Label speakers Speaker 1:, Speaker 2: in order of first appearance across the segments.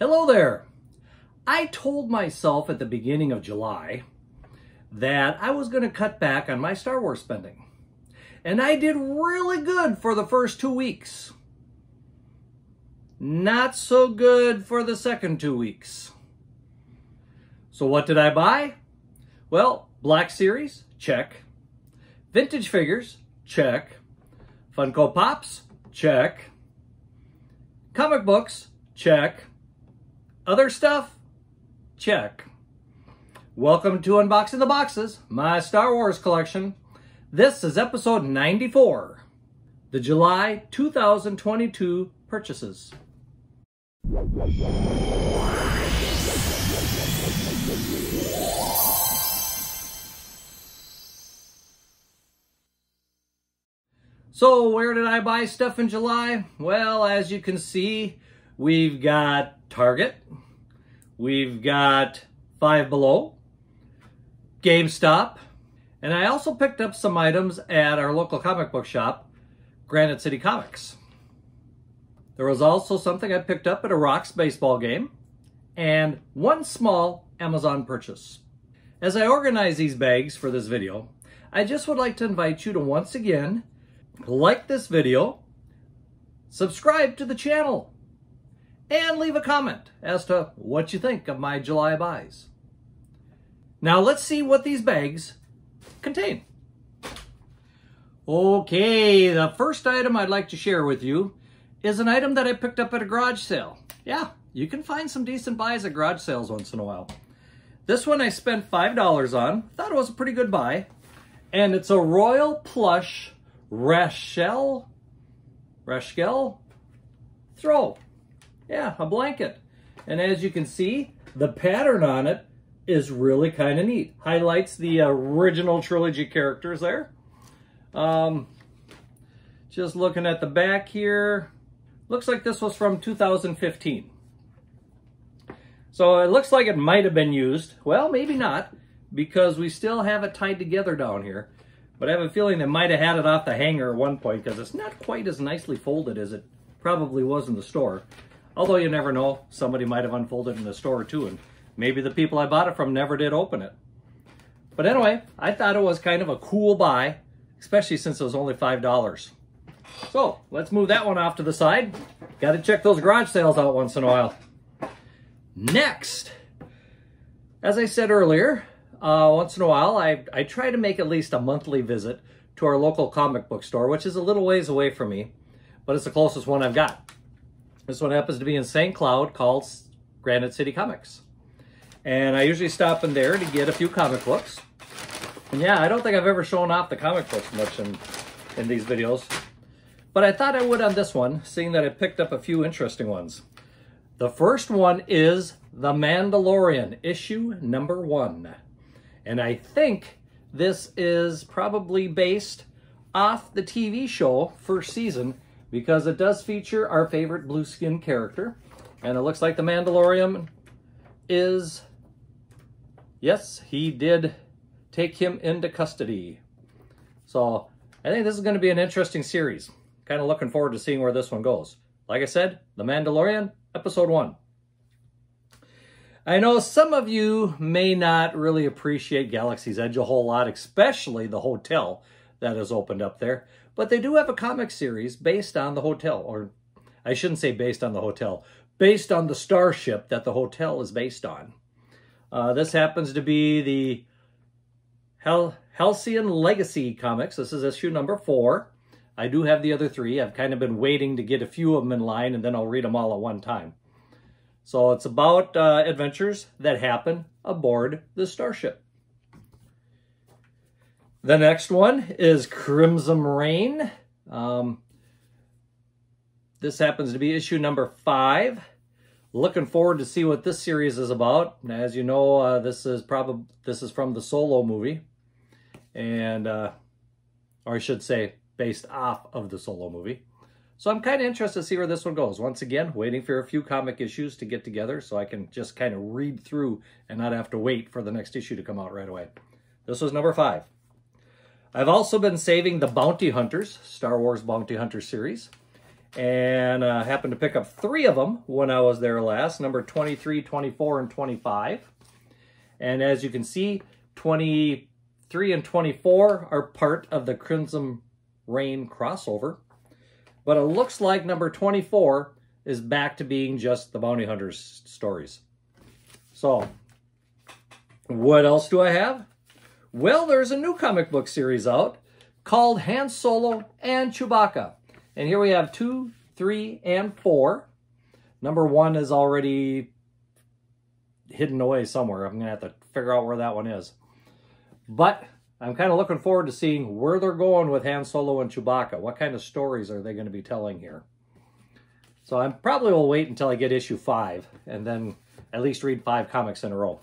Speaker 1: Hello there. I told myself at the beginning of July that I was going to cut back on my Star Wars spending. And I did really good for the first 2 weeks. Not so good for the second 2 weeks. So what did I buy? Well, Black Series, check. Vintage figures, check. Funko Pops, check. Comic books, check. Other stuff, check. Welcome to Unboxing the Boxes, my Star Wars collection. This is episode 94, the July 2022 purchases. So where did I buy stuff in July? Well, as you can see, we've got Target, we've got Five Below, GameStop, and I also picked up some items at our local comic book shop, Granite City Comics. There was also something I picked up at a Rox Baseball game, and one small Amazon purchase. As I organize these bags for this video, I just would like to invite you to once again like this video, subscribe to the channel, and leave a comment as to what you think of my July buys. Now let's see what these bags contain. Okay, the first item I'd like to share with you is an item that I picked up at a garage sale. Yeah, you can find some decent buys at garage sales once in a while. This one I spent $5 on. Thought it was a pretty good buy. And it's a Royal Plush Raschel throw. Yeah, a blanket. And as you can see, the pattern on it is really kind of neat. Highlights the original trilogy characters there. Just looking at the back here, looks like this was from 2015. So it looks like it might have been used. Well, maybe not, because we still have it tied together down here. But I have a feeling they might have had it off the hanger at one point, because it's not quite as nicely folded as it probably was in the store. Although you never know, somebody might have unfolded in the store too, and maybe the people I bought it from never did open it. But anyway, I thought it was kind of a cool buy, especially since it was only $5. So let's move that one off to the side. Got to check those garage sales out once in a while. Next, as I said earlier, once in a while, I try to make at least a monthly visit to our local comic book store, which is a little ways away from me, but it's the closest one I've got. This one happens to be in St. Cloud, called Granite City Comics. And I usually stop in there to get a few comic books. And yeah, I don't think I've ever shown off the comic books much in these videos. But I thought I would on this one, seeing that I picked up a few interesting ones. The first one is The Mandalorian, issue number 1. And I think this is probably based off the TV show first season, because it does feature our favorite blue skin character. And it looks like the Mandalorian is, yes, he did take him into custody. So I think this is going to be an interesting series. Kind of looking forward to seeing where this one goes. Like I said, The Mandalorian, episode 1. I know some of you may not really appreciate Galaxy's Edge a whole lot, especially the hotel that is opened up there. But they do have a comic series based on the hotel, or I shouldn't say based on the hotel, based on the starship that the hotel is based on. This happens to be the Halcyon Legacy comics. This is issue number 4. I do have the other 3. I've kind of been waiting to get a few of them in line, and then I'll read them all at one time. So it's about adventures that happen aboard the starship. The next one is Crimson Reign. This happens to be issue number 5. Looking forward to see what this series is about. As you know, this is from the Solo movie, and or I should say, based off of the Solo movie. So I'm kind of interested to see where this one goes. Once again, waiting for a few comic issues to get together so I can just kind of read through and not have to wait for the next issue to come out right away. This was number 5. I've also been saving the Bounty Hunters, Star Wars Bounty Hunter series. And happened to pick up 3 of them when I was there last, number 23, 24, and 25. And as you can see, 23 and 24 are part of the Crimson Reign crossover. But it looks like number 24 is back to being just the Bounty Hunters stories. So, what else do I have? Well, there's a new comic book series out called Han Solo and Chewbacca. And here we have 2, 3, and 4. Number 1 is already hidden away somewhere. I'm going to have to figure out where that one is. But I'm kind of looking forward to seeing where they're going with Han Solo and Chewbacca. What kind of stories are they going to be telling here? So I probably will wait until I get issue 5 and then at least read 5 comics in a row.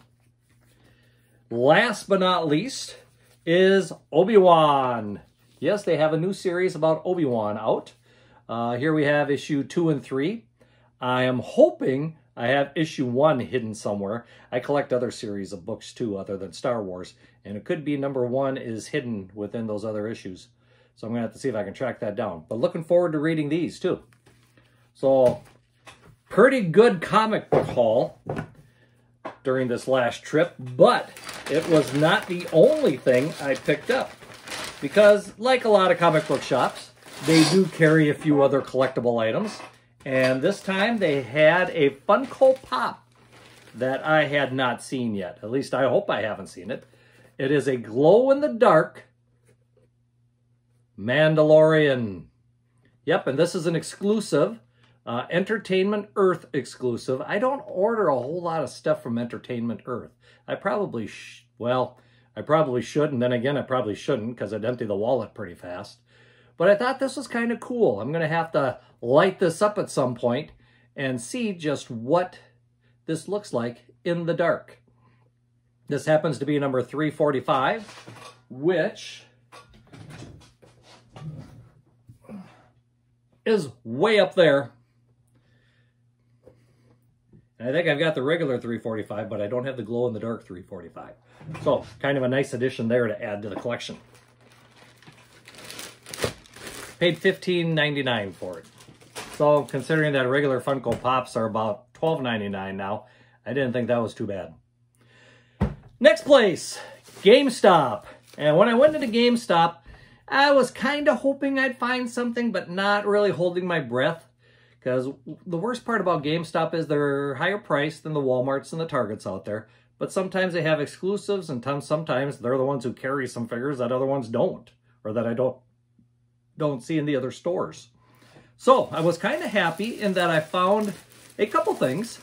Speaker 1: Last but not least is Obi-Wan. Yes, they have a new series about Obi-Wan out. Here we have issue 2 and 3. I am hoping I have issue 1 hidden somewhere. I collect other series of books too, other than Star Wars. And it could be number 1 is hidden within those other issues. So I'm going to have to see if I can track that down. But looking forward to reading these too. So, pretty good comic book haul during this last trip. But it was not the only thing I picked up. Because, like a lot of comic book shops, they do carry a few other collectible items. And this time they had a Funko Pop that I had not seen yet. At least I hope I haven't seen it. It is a glow-in-the-dark Mandalorian. Yep, and this is an exclusive, Entertainment Earth exclusive. I don't order a whole lot of stuff from Entertainment Earth. I probably I probably should, and then again, I probably shouldn't because I'd empty the wallet pretty fast. But I thought this was kind of cool. I'm going to have to light this up at some point and see just what this looks like in the dark. This happens to be number 345, which is way up there. And I think I've got the regular 345, but I don't have the glow-in-the-dark 345. So, kind of a nice addition there to add to the collection. Paid $15.99 for it. So, considering that regular Funko Pops are about $12.99 now, I didn't think that was too bad. Next place, GameStop. And when I went into GameStop, I was kind of hoping I'd find something, but not really holding my breath. Because the worst part about GameStop is they're higher priced than the Walmarts and the Targets out there. But sometimes they have exclusives, and sometimes they're the ones who carry some figures that other ones don't. Or that I don't see in the other stores. So I was kind of happy in that I found a couple things.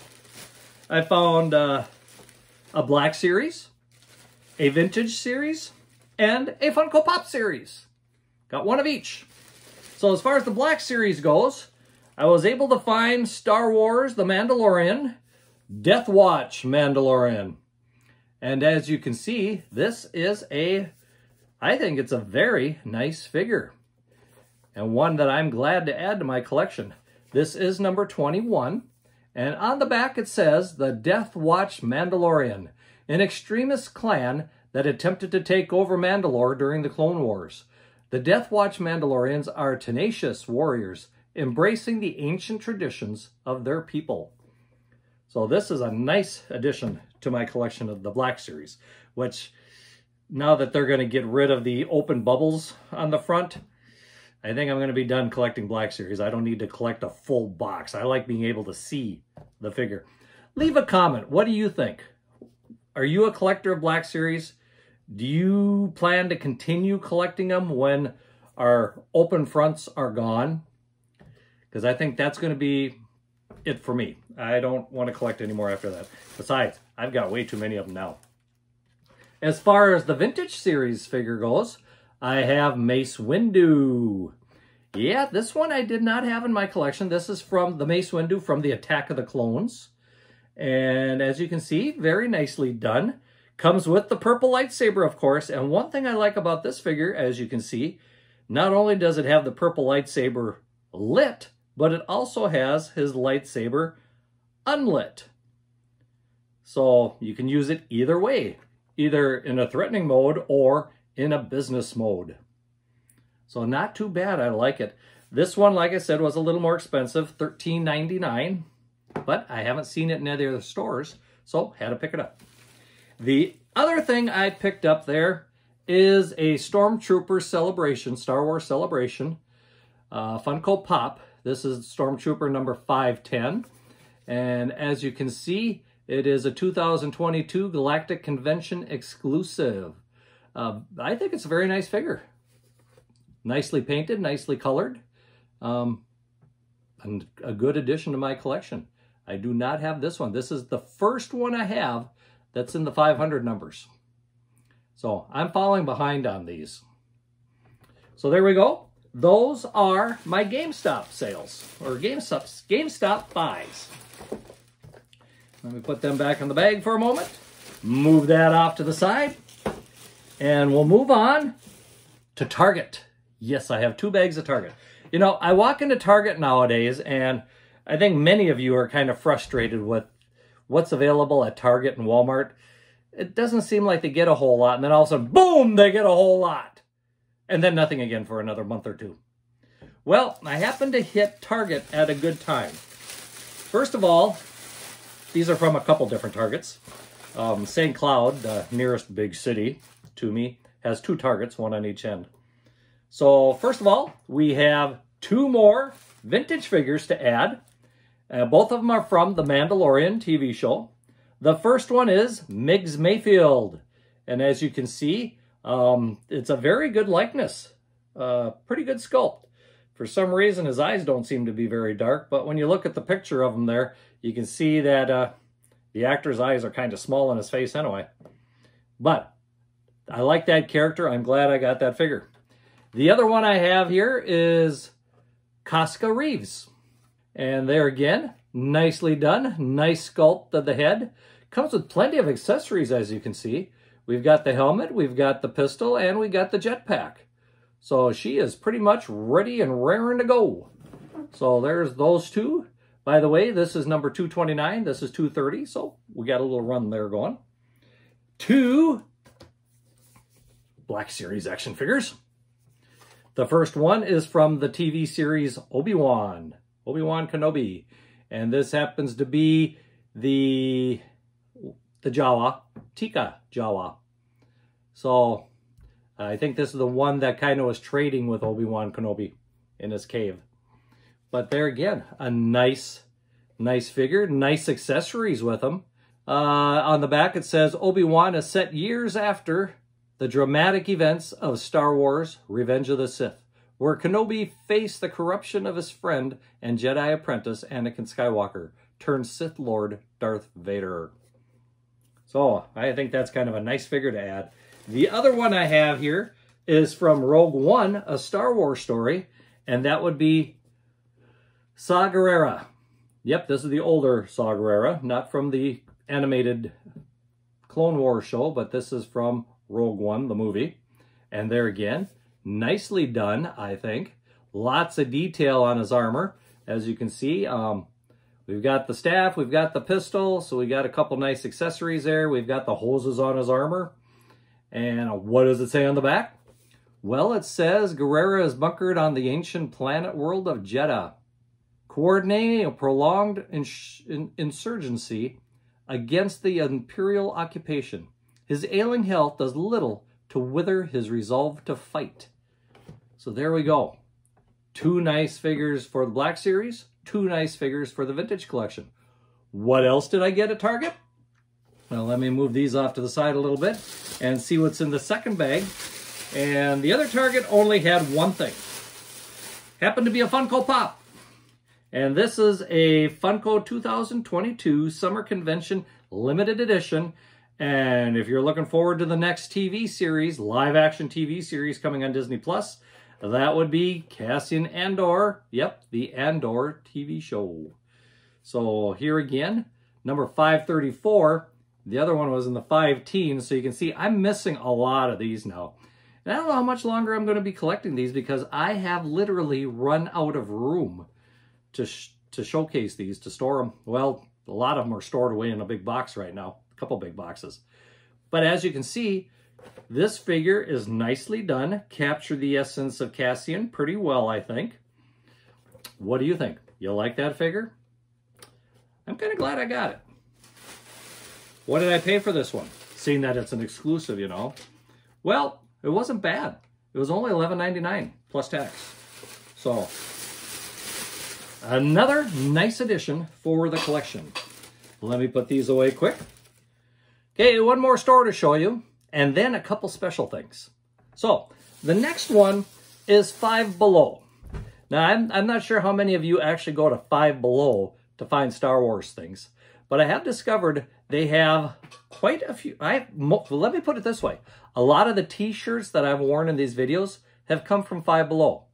Speaker 1: I found a Black series, a Vintage series, and a Funko Pop series. Got one of each. So as far as the Black series goes, I was able to find Star Wars The Mandalorian, Death Watch Mandalorian. And as you can see, this is I think it's a very nice figure. And one that I'm glad to add to my collection. This is number 21. And on the back it says, the Death Watch Mandalorian, an extremist clan that attempted to take over Mandalore during the Clone Wars. The Death Watch Mandalorians are tenacious warriors, embracing the ancient traditions of their people. So this is a nice addition to my collection of the Black series, which now that they're going to get rid of the open bubbles on the front, I think I'm going to be done collecting Black series. I don't need to collect a full box. I like being able to see the figure. Leave a comment. What do you think? Are you a collector of Black series? Do you plan to continue collecting them when our open fronts are gone? Because I think that's going to be it for me. I don't want to collect anymore after that. Besides, I've got way too many of them now. As far as the Vintage series figure goes, I have Mace Windu. Yeah, this one I did not have in my collection. This is from the Mace Windu from the Attack of the Clones. And as you can see, very nicely done. Comes with the purple lightsaber, of course. And one thing I like about this figure, as you can see, not only does it have the purple lightsaber lit, but it also has his lightsaber unlit. So you can use it either way, either in a threatening mode or in a business mode. So not too bad, I like it. This one, like I said, was a little more expensive, $13.99, but I haven't seen it in any other stores, so had to pick it up. The other thing I picked up there is a Stormtrooper Celebration, Star Wars Celebration, Funko Pop. This is Stormtrooper number 510. And as you can see, it is a 2022 Galactic Convention exclusive. I think it's a very nice figure. Nicely painted, nicely colored, and a good addition to my collection. I do not have this one. This is the first one I have that's in the 500 numbers. So I'm falling behind on these. So there we go. Those are my GameStop sales, or GameStop buys. Let me put them back in the bag for a moment. Move that off to the side. And we'll move on to Target. Yes, I have 2 bags of Target. You know, I walk into Target nowadays, and I think many of you are kind of frustrated with what's available at Target and Walmart. It doesn't seem like they get a whole lot, and then all of a sudden, boom, they get a whole lot. And then nothing again for another month or 2. Well, I happened to hit Target at a good time. First of all, these are from a couple different Targets. St. Cloud, the nearest big city to me, has 2 Targets, one on each end. So first of all, we have 2 more vintage figures to add. Both of them are from the Mandalorian TV show. The first one is Miggs Mayfield. And as you can see, it's a very good likeness. Pretty good sculpt. For some reason, his eyes don't seem to be very dark, but when you look at the picture of him there, you can see that the actor's eyes are kind of small in his face anyway. But I like that character. I'm glad I got that figure. The other one I have here is Casca Reeves. And there again, nicely done. Nice sculpt of the head. Comes with plenty of accessories, as you can see. We've got the helmet, we've got the pistol, and we got the jetpack. So she is pretty much ready and raring to go. So there's those 2. By the way, this is number 229. This is 230. So we got a little run there going. 2 Black Series action figures. The first one is from the TV series Obi-Wan Kenobi. And this happens to be the Jawa, Tika Jawa. So I think this is the one that kind of was trading with Obi-Wan Kenobi in his cave. But there again, a nice figure, nice accessories with him. On the back it says Obi-Wan is set years after the dramatic events of Star Wars Revenge of the Sith, where Kenobi faced the corruption of his friend and Jedi apprentice Anakin Skywalker, turned Sith Lord Darth Vader. So I think that's kind of a nice figure to add. The other one I have here is from Rogue One, a Star Wars story, and that would be Saw Gerrera. Yep, this is the older Saw Gerrera, not from the animated Clone Wars show, but this is from Rogue One, the movie. And there again, nicely done, I think. Lots of detail on his armor. As you can see, we've got the staff, we've got the pistol, so we got a couple nice accessories there. We've got the hoses on his armor. And what does it say on the back? Well, it says Gerrera is bunkered on the ancient planet world of Jeddah, coordinating a prolonged insurgency against the Imperial occupation. His ailing health does little to wither his resolve to fight. So there we go. 2 nice figures for the Black Series, 2 nice figures for the Vintage Collection. What else did I get at Target? Well, let me move these off to the side a little bit and see what's in the second bag. And the other Target only had one thing. Happened to be a Funko Pop. And this is a Funko 2022 Summer Convention Limited Edition. And if you're looking forward to the next TV series, live action TV series coming on Disney Plus, that would be Cassian Andor. Yep, the Andor TV show. So here again, number 534. The other one was in the 5 teens, so you can see I'm missing a lot of these now. And I don't know how much longer I'm going to be collecting these because I have literally run out of room to showcase these, to store them. Well, a lot of them are stored away in a big box right now. Couple big boxes. But as you can see, this figure is nicely done. Captured the essence of Cassian pretty well, I think. What do you think? You like that figure? I'm kind of glad I got it. What did I pay for this one? Seeing that it's an exclusive, you know. Well, it wasn't bad. It was only $11.99 plus tax. So, another nice addition for the collection. Let me put these away quick. Okay, one more store to show you, and then a couple special things. So, the next one is Five Below. Now, I'm not sure how many of you actually go to Five Below to find Star Wars things, but I have discovered they have quite a few. Let me put it this way. A lot of the t-shirts that I've worn in these videos have come from Five Below.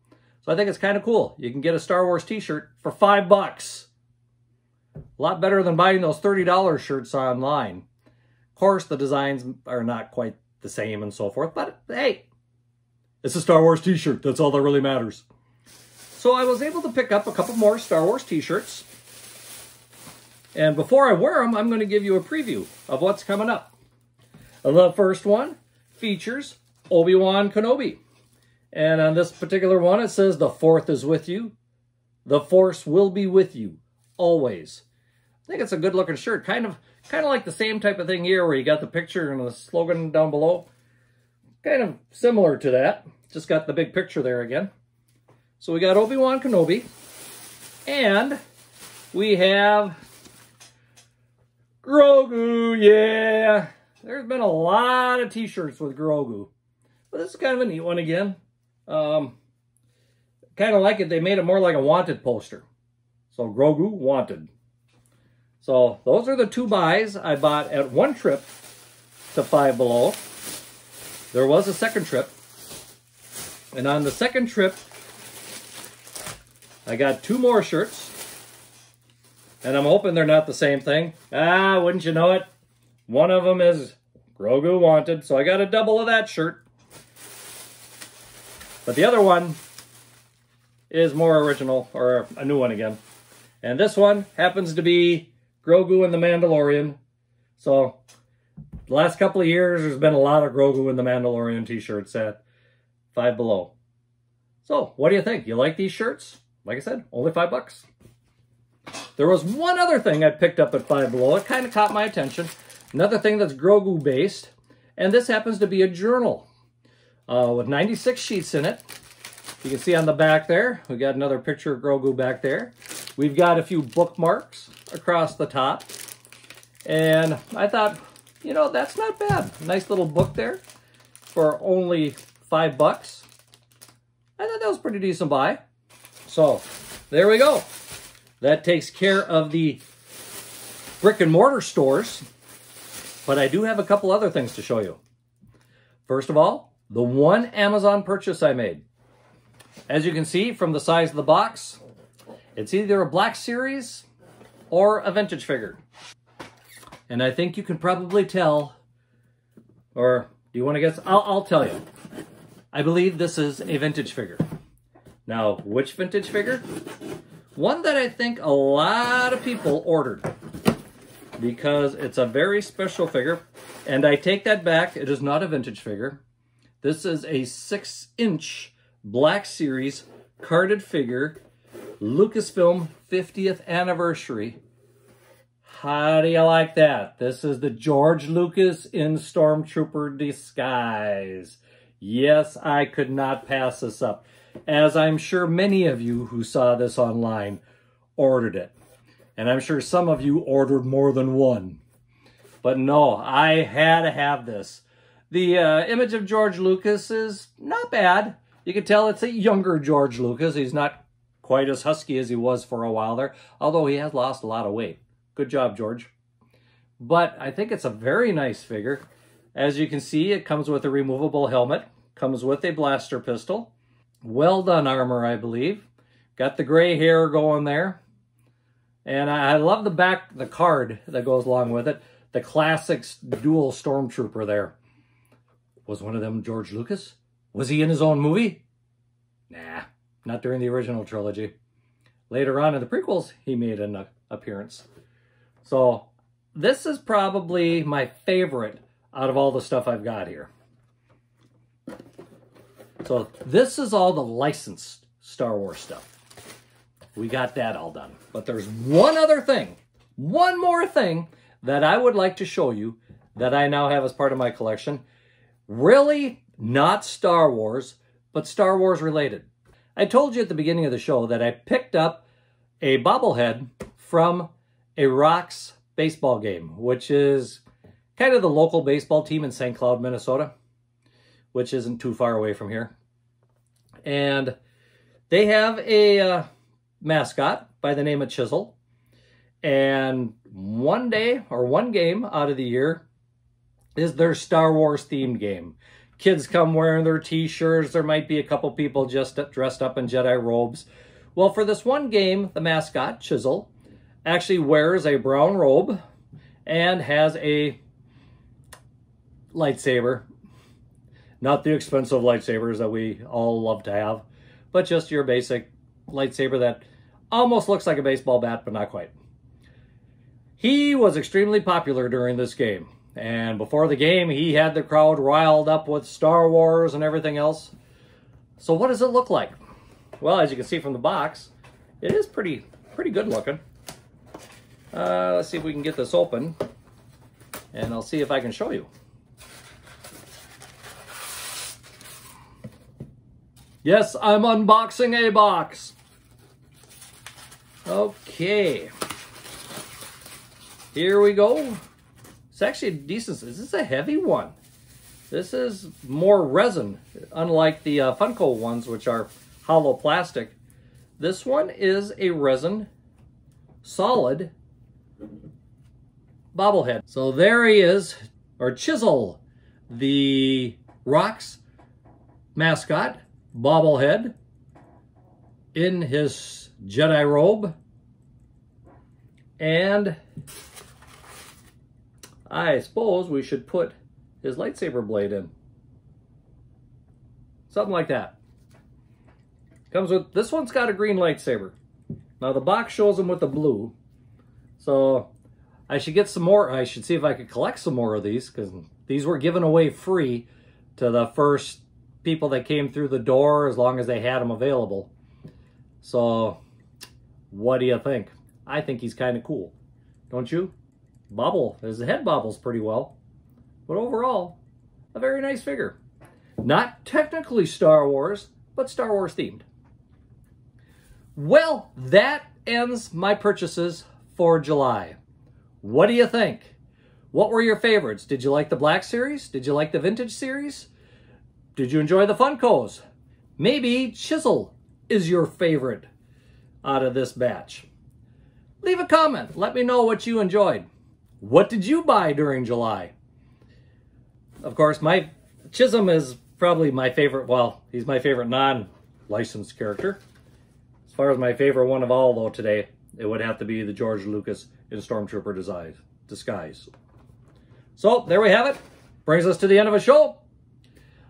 Speaker 1: So I think it's kind of cool. You can get a Star Wars t-shirt for $5. A lot better than buying those $30 shirts online. Of course, the designs are not quite the same and so forth, but hey, it's a Star Wars t-shirt. That's all that really matters. So I was able to pick up a couple more Star Wars t-shirts. And before I wear them, I'm going to give you a preview of what's coming up. The first one features Obi-Wan Kenobi. And on this particular one, it says, "The Fourth is with you. The Force will be with you, always." I think it's a good-looking shirt. Kind of like the same type of thing here, where you got the picture and the slogan down below. Kind of similar to that. Just got the big picture there again. So we got Obi-Wan Kenobi. And we have Grogu, yeah. There's been a lot of t-shirts with Grogu. But this is kind of a neat one again. Kind of like it. They made it more like a wanted poster. So Grogu, wanted. So those are the two buys I bought at one trip to Five Below. There was a second trip. And on the second trip, I got two more shirts. And I'm hoping they're not the same thing. Ah, wouldn't you know it? One of them is Grogu wanted. So I got a double of that shirt. But the other one is more original, or a new one again. And this one happens to be Grogu and the Mandalorian. So the last couple of years, there's been a lot of Grogu and the Mandalorian t-shirts at Five Below. So what do you think? You like these shirts? Like I said, only $5. There was one other thing I picked up at Five Below. It kind of caught my attention. Another thing that's Grogu based. And this happens to be a journal with 96 sheets in it. You can see on the back there, we got another picture of Grogu back there. We've got a few bookmarks across the top. And I thought, you know, that's not bad. Nice little book there for only $5. I thought that was a pretty decent buy. So, there we go. That takes care of the brick and mortar stores. But I do have a couple other things to show you. First of all, the one Amazon purchase I made. As you can see from the size of the box, it's either a Black Series or a vintage figure. And I think you can probably tell, or do you want to guess? I'll tell you. I believe this is a vintage figure. Now, which vintage figure? One that I think a lot of people ordered because it's a very special figure. And I take that back. It is not a vintage figure. This is a 6-inch Black Series carded figure, Lucasfilm 50th anniversary. How do you like that? This is the George Lucas in Stormtrooper disguise. Yes, I could not pass this up, as I'm sure many of you who saw this online ordered it. And I'm sure some of you ordered more than one. But no, I had to have this. The image of George Lucas is not bad. You can tell it's a younger George Lucas. He's not quite as husky as he was for a while there, although he has lost a lot of weight. Good job, George. But I think it's a very nice figure. As you can see, it comes with a removable helmet, comes with a blaster pistol. Well done armor, I believe. Got the gray hair going there. And I love the card that goes along with it. The classic dual stormtrooper there. Was one of them George Lucas? Was he in his own movie? Nah, not during the original trilogy. Later on in the prequels, he made an appearance. So this is probably my favorite out of all the stuff I've got here. So this is all the licensed Star Wars stuff. we got that all done. But there's one other thing, one more thing that I would like to show you that I now have as part of my collection. Really not Star Wars, but Star Wars related. I told you at the beginning of the show that I picked up a bobblehead from a Rox Baseball game, which is kind of the local baseball team in St. Cloud, Minnesota, which isn't too far away from here. And they have a mascot by the name of Chisel. And one day, or one game out of the year, is their Star Wars themed game. Kids come wearing their t-shirts. There might be a couple people just dressed up in Jedi robes. Well, for this one game, the mascot, Chisel, actually wears a brown robe and has a lightsaber. Not the expensive lightsabers that we all love to have, but just your basic lightsaber that almost looks like a baseball bat, but not quite. He was extremely popular during this game. And before the game, he had the crowd riled up with Star Wars and everything else. So what does it look like? Well, as you can see from the box, it is pretty good looking. Let's see if we can get this open, and I'll see if I can show you. Yes, I'm unboxing a box. Okay. Here we go. It's actually a decent, is this a heavy one? This is more resin, unlike the Funko ones, which are hollow plastic. This one is a resin, solid bobblehead. So there he is, or Chisel, the Rox mascot, bobblehead, in his Jedi robe. And I suppose we should put his lightsaber blade in. Something like that. Comes with, this one's got a green lightsaber. Now the box shows him with the blue. So I should get some more, I should see if I could collect some more of these, because these were given away free to the first people that came through the door, as long as they had them available. So what do you think? I think he's kind of cool. Don't you? His head bobbles pretty well. But overall, a very nice figure. Not technically Star Wars, but Star Wars themed. Well, that ends my purchases for July. What do you think? What were your favorites? Did you like the Black Series? Did you like the Vintage Series? Did you enjoy the Funkos? Maybe Chisel is your favorite out of this batch. Leave a comment. Let me know what you enjoyed. What did you buy during July? Of course, my Chisholm is probably my favorite, well, he's my favorite non-licensed character. As far as my favorite one of all, though, today, it would have to be the George Lucas in Stormtrooper disguise. So, there we have it. Brings us to the end of a show.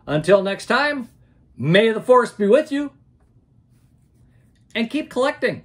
Speaker 1: Until next time, may the Force be with you. And keep collecting.